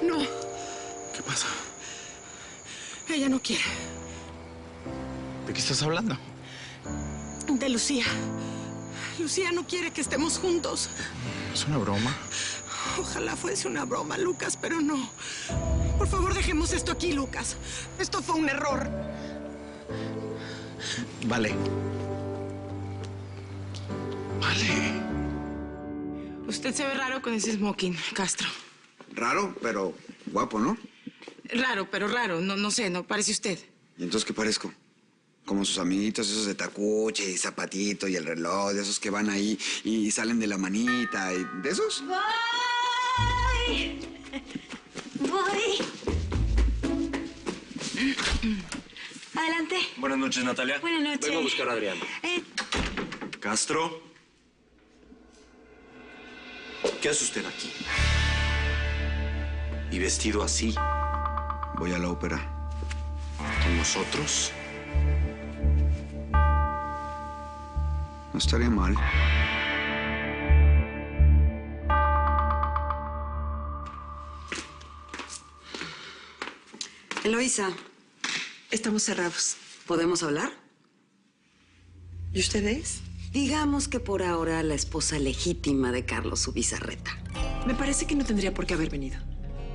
No. ¿Qué pasa? Ella no quiere. ¿De qué estás hablando? De Lucía. Lucía no quiere que estemos juntos. ¿Es una broma? Ojalá fuese una broma, Lucas, pero no. Por favor, dejemos esto aquí, Lucas. Esto fue un error. Vale. Vale. Usted se ve raro con ese smoking, Castro. Raro, pero guapo, ¿no? Raro, pero raro. No sé, no parece usted. ¿Y entonces qué parezco? Como sus amiguitos, esos de tacuche y zapatito y el reloj, de esos que van ahí y salen de la manita y... ¿De esos? ¡Voy! ¡Voy! Adelante. Buenas noches, Natalia. Buenas noches. Vengo a buscar a Adrián. Castro. ¿Qué hace usted aquí? Y vestido así. Voy a la ópera. ¿Con nosotros? No estaría mal. Eloísa, Estamos cerrados. ¿podemos hablar? ¿Y usted es? Digamos que por ahora la esposa legítima de Carlos Ubizarreta. Me parece que no tendría por qué haber venido.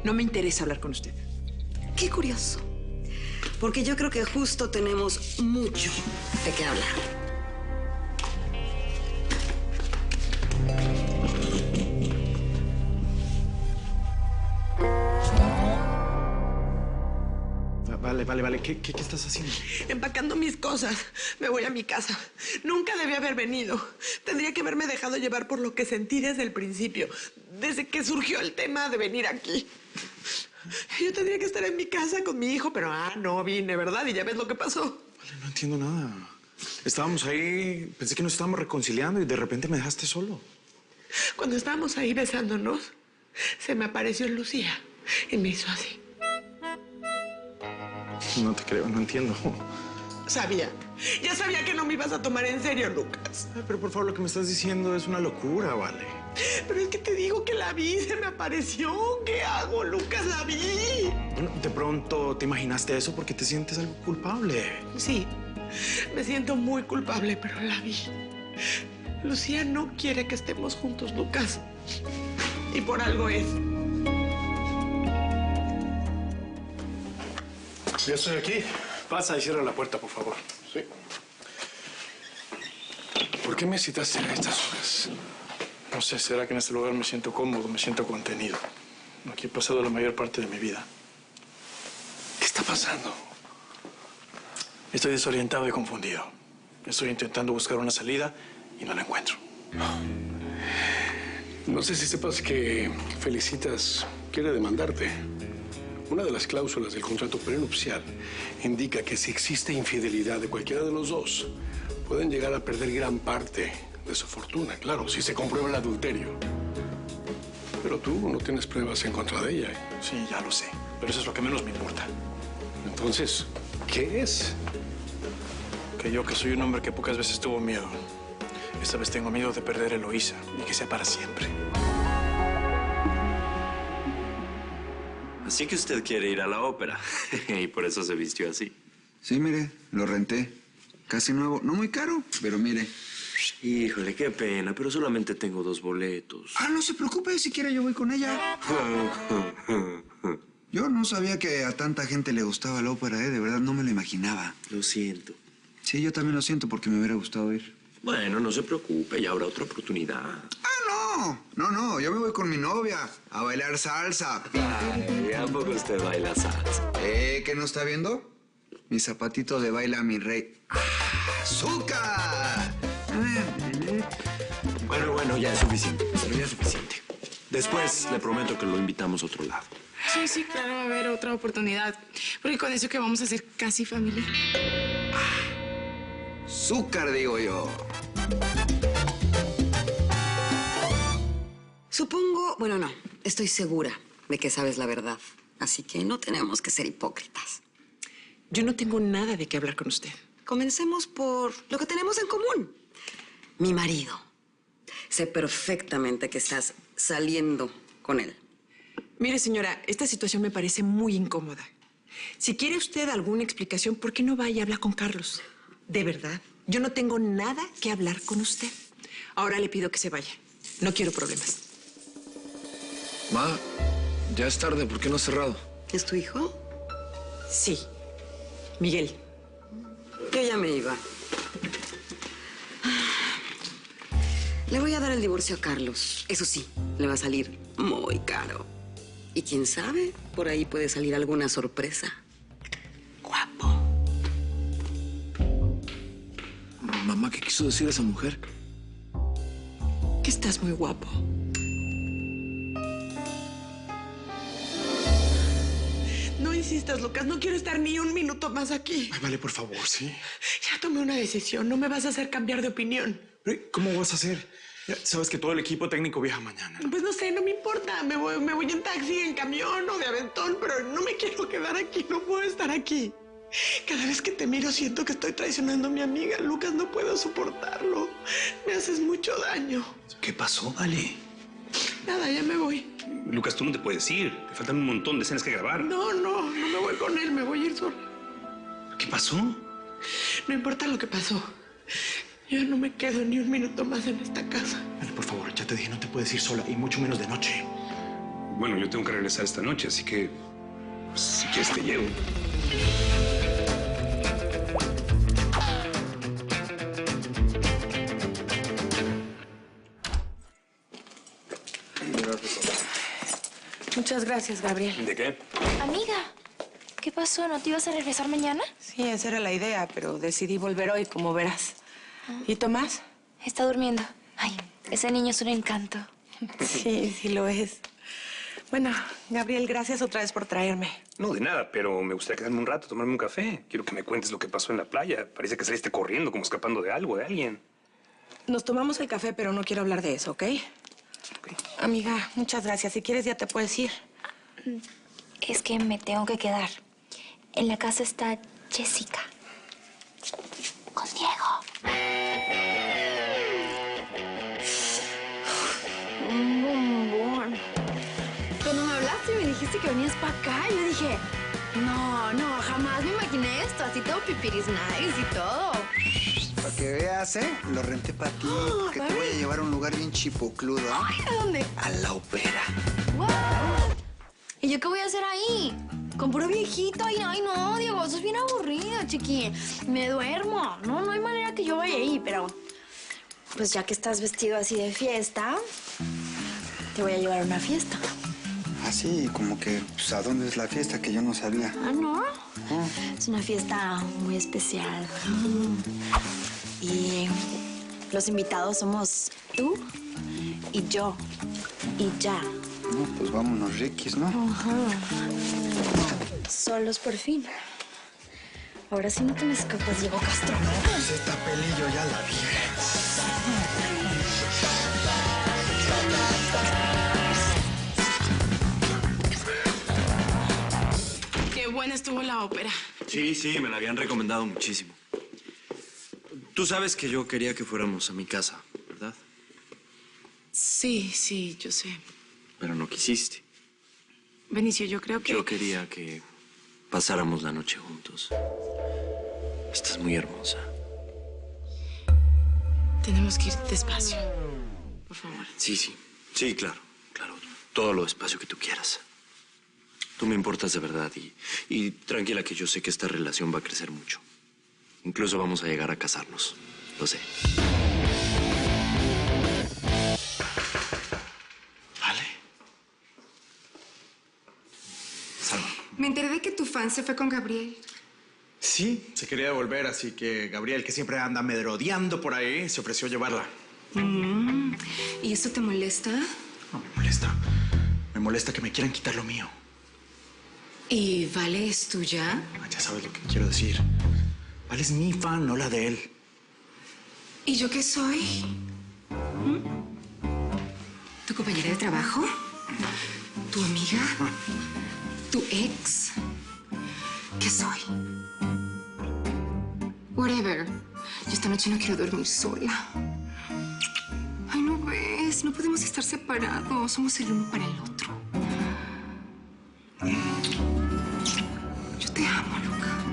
No me interesa hablar con usted. Qué curioso. Porque yo creo que justo tenemos mucho de qué hablar. Vale. ¿Qué estás haciendo? Empacando mis cosas. Me voy a mi casa. Nunca debí haber venido. Tendría que haberme dejado llevar por lo que sentí desde el principio. Desde que surgió el tema de venir aquí. Yo tendría que estar en mi casa con mi hijo, pero no vine, ¿verdad? Y ya ves lo que pasó. Vale, no entiendo nada. Estábamos ahí, pensé que nos estábamos reconciliando y de repente me dejaste solo. Cuando estábamos ahí besándonos, se me apareció Lucía y me hizo así. No te creo, no entiendo. Ya sabía que no me ibas a tomar en serio, Lucas. Ay, pero por favor, lo que me estás diciendo es una locura, vale. Pero es que te digo que la vi, se me apareció. ¿Qué hago, Lucas? La vi. Bueno, de pronto te imaginaste eso porque te sientes algo culpable. Sí, me siento muy culpable, pero la vi. Lucía no quiere que estemos juntos, Lucas. Y por algo es. Ya estoy aquí. Pasa y cierra la puerta, por favor. Sí. ¿Por qué me citaste a estas horas? No sé, será que en este lugar me siento cómodo, me siento contenido. Aquí he pasado la mayor parte de mi vida. ¿Qué está pasando? Estoy desorientado y confundido. Estoy intentando buscar una salida y no la encuentro. No sé si sepas que Felicitas quiere demandarte. Una de las cláusulas del contrato prenupcial indica que si existe infidelidad de cualquiera de los dos, pueden llegar a perder gran parte de su fortuna, claro, si se comprueba el adulterio. Pero tú no tienes pruebas en contra de ella. Sí, ya lo sé, pero eso es lo que menos me importa. Entonces, ¿qué es? Que yo, que soy un hombre que pocas veces tuvo miedo, esta vez tengo miedo de perder a Eloísa y que sea para siempre. Así que usted quiere ir a la ópera. Y por eso se vistió así. Sí, mire, lo renté. Casi nuevo. No muy caro, pero mire. Híjole, qué pena, pero solamente tengo 2 boletos. No se preocupe, si quiere yo voy con ella. Yo no sabía que a tanta gente le gustaba la ópera, de verdad no me lo imaginaba. Lo siento. Sí, yo también lo siento porque me hubiera gustado ir. Bueno, no se preocupe, ya habrá otra oportunidad. No, yo me voy con mi novia a bailar salsa. Ay, ¿a poco usted baila salsa? ¿Qué no está viendo? Mi zapatito de baila, mi rey. ¡Azúcar! Bueno, ya es suficiente. Pero ya es suficiente. Después le prometo que lo invitamos a otro lado. Sí, claro, va a haber otra oportunidad. Porque con eso que vamos a ser casi familia. ¡Azúcar, digo yo! Supongo, bueno, no, estoy segura de que sabes la verdad. Así que no tenemos que ser hipócritas. Yo no tengo nada de qué hablar con usted. Comencemos por lo que tenemos en común. Mi marido. Sé perfectamente que estás saliendo con con él. Mire, señora, esta situación me parece muy incómoda. Si quiere usted alguna explicación, ¿por qué no va y habla con Carlos? De verdad, yo no tengo nada que hablar con usted. Ahora le pido que se vaya. No quiero problemas. Ma, ya es tarde, ¿por qué no has cerrado? ¿Es tu hijo? Sí. Miguel. Yo ya me iba. Le voy a dar el divorcio a Carlos. Eso sí, le va a salir muy caro. Y quién sabe, por ahí puede salir alguna sorpresa. Guapo. Mamá, ¿qué quiso decir esa mujer? Que estás muy guapo. No insistas, Lucas. No quiero estar ni un minuto más aquí. Ay, vale, por favor, ¿sí? Ya tomé una decisión. No me vas a hacer cambiar de opinión. Pero, ¿cómo vas a hacer? Ya sabes que todo el equipo técnico viaja mañana. Pues no sé, no me importa. Me voy en taxi, en camión o de aventón, pero no me quiero quedar aquí. No puedo estar aquí. Cada vez que te miro siento que estoy traicionando a mi amiga. Lucas, no puedo soportarlo. Me haces mucho daño. ¿Qué pasó, Vale? Nada, ya me voy. Lucas, tú no te puedes ir. Te faltan un montón de escenas que grabar. No me voy con él. Me voy a ir sola. ¿Qué pasó? No importa lo que pasó. Yo no me quedo ni un minuto más en esta casa. Vale, por favor, ya te dije, no te puedes ir sola y mucho menos de noche. Bueno, yo tengo que regresar esta noche, así que si quieres te llevo. Muchas gracias, Gabriel. ¿De qué? Amiga, ¿qué pasó? ¿No te ibas a regresar mañana? Sí, esa era la idea, pero decidí volver hoy, como verás. ¿Y Tomás? Está durmiendo. Ay, ese niño es un encanto. Sí, sí lo es. Bueno, Gabriel, gracias otra vez por traerme. No, de nada, pero me gustaría quedarme un rato, tomarme un café. Quiero que me cuentes lo que pasó en la playa. Parece que saliste corriendo, como escapando de algo, de alguien. Nos tomamos el café, pero no quiero hablar de eso, ¿ok? Ok. Amiga, muchas gracias. Si quieres, ya te puedes ir. Es que me tengo que quedar. En la casa está Jessica. Con Diego. Un bombón. Cuando me hablaste y me dijiste que venías para acá, yo dije, no, jamás me imaginé esto. Así todo pipiris nice y todo. Para que veas, ¿eh? Lo renté para ti, porque te voy a llevar a un lugar bien chipocludo. Ay, ¿a dónde? A la ópera. What? ¿Y yo qué voy a hacer ahí? Con puro viejito. Ay, no, Diego, eso es bien aburrido, chiqui. Me duermo. No hay manera que yo vaya ahí, pero... Pues ya que estás vestido así de fiesta, te voy a llevar a una fiesta. Así, como que, pues, ¿a dónde es la fiesta? Que yo no sabía. ¿Ah, no? Es una fiesta muy especial. Y los invitados somos tú y yo y ya. No, pues vámonos, Riquis, ¿no? Solos por fin. Ahora sí no te me escapas, Diego Castro. Pues esta pelillo ya la vi. Qué buena estuvo la ópera. Sí, me la habían recomendado muchísimo. Tú sabes que yo quería que fuéramos a mi casa, ¿verdad? Sí, yo sé. Pero no quisiste. Benicio, yo creo que... Yo quería que pasáramos la noche juntos. Estás muy hermosa. Tenemos que ir despacio. Por favor. Sí, claro. Todo lo despacio que tú quieras. Tú me importas de verdad y tranquila que yo sé que esta relación va a crecer mucho. Incluso vamos a llegar a casarnos. Lo sé. Vale. Salva. Me enteré de que tu fan se fue con Gabriel. Sí, se quería devolver, así que Gabriel, que siempre anda merodeando por ahí, se ofreció a llevarla. ¿Y eso te molesta? No me molesta. Me molesta que me quieran quitar lo mío. ¿Y Vale es tuya? Ah, ya sabes lo que quiero decir. Vale es mi fan, no la de él. ¿Y yo qué soy? ¿Tu compañera de trabajo? ¿Tu amiga? ¿Tu ex? ¿Qué soy? Whatever. Yo esta noche no quiero dormir sola. Ay, ¿no ves? Lucas, no podemos estar separados. Somos el uno para el otro. Yo te amo, Lucas.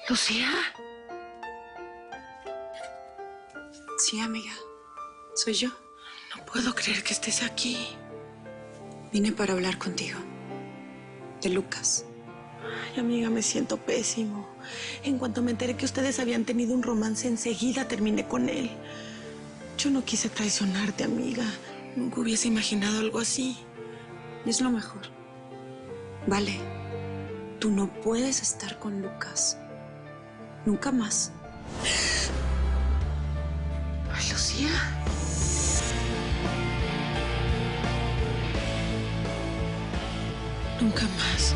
Lucía. Sí, amiga. Soy yo. No puedo creer que estés aquí. Vine para hablar contigo. De Lucas. Ay, amiga, me siento pésimo. En cuanto me enteré que ustedes habían tenido un romance, enseguida terminé con él. Yo no quise traicionarte, amiga. Nunca hubiese imaginado algo así. Es lo mejor. Vale. Tú no puedes estar con Lucas. Nunca más. Ay, Lucía. Nunca más.